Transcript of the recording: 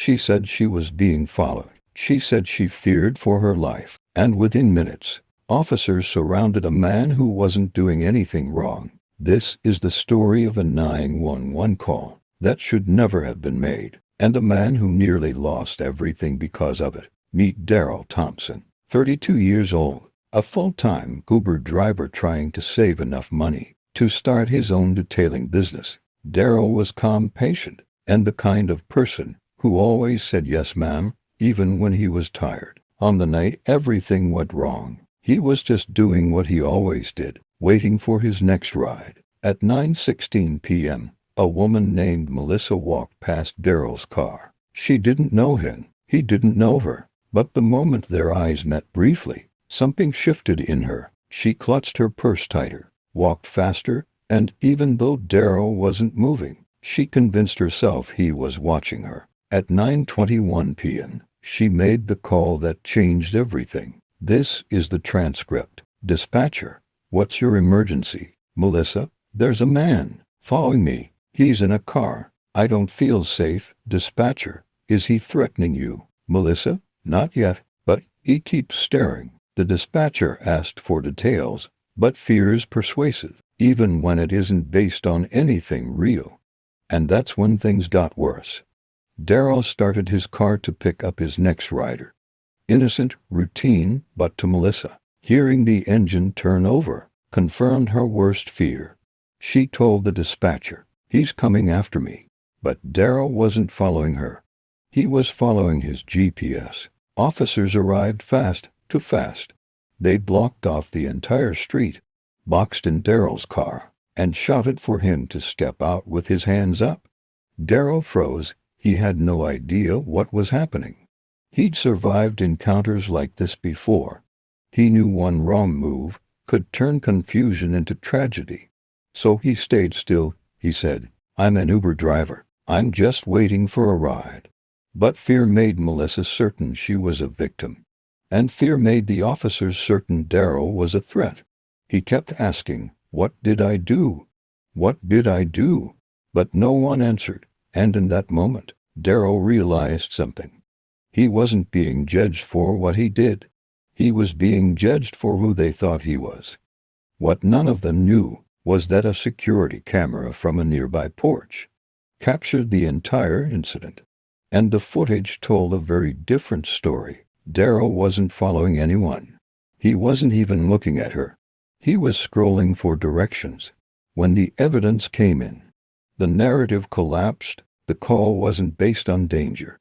She said she was being followed. She said she feared for her life. And within minutes, officers surrounded a man who wasn't doing anything wrong. This is the story of a 911 call that should never have been made, and a man who nearly lost everything because of it. Meet Daryl Thompson, 32 years old, a full-time Uber driver trying to save enough money to start his own detailing business. Daryl was calm, patient, and the kind of person who always said yes ma'am, even when he was tired. On the night everything went wrong, he was just doing what he always did, waiting for his next ride. At 9:16 p.m., a woman named Melissa walked past Daryl's car. She didn't know him. He didn't know her. But the moment their eyes met briefly, something shifted in her. She clutched her purse tighter, walked faster, and even though Daryl wasn't moving, she convinced herself he was watching her. At 9:21 p.m., she made the call that changed everything. This is the transcript. Dispatcher, what's your emergency? Melissa, there's a man following me. He's in a car. I don't feel safe. Dispatcher, is he threatening you? Melissa, not yet, but he keeps staring. The dispatcher asked for details, but fear is persuasive, even when it isn't based on anything real. And that's when things got worse. Daryl started his car to pick up his next rider. Innocent, routine, but to Melissa, hearing the engine turn over confirmed her worst fear. She told the dispatcher, he's coming after me. But Daryl wasn't following her. He was following his GPS. Officers arrived fast. They blocked off the entire street, boxed in Daryl's car, and shouted for him to step out with his hands up. Daryl froze. He had no idea what was happening. He'd survived encounters like this before. He knew one wrong move could turn confusion into tragedy. So he stayed still. He said, I'm an Uber driver. I'm just waiting for a ride. But fear made Melissa certain she was a victim. And fear made the officers certain Daryl was a threat. He kept asking, what did I do? What did I do? But no one answered. And in that moment, Daryl realized something. He wasn't being judged for what he did. He was being judged for who they thought he was. What none of them knew was that a security camera from a nearby porch captured the entire incident. And the footage told a very different story. Daryl wasn't following anyone. He wasn't even looking at her. He was scrolling for directions. When the evidence came in, the narrative collapsed. The call wasn't based on danger.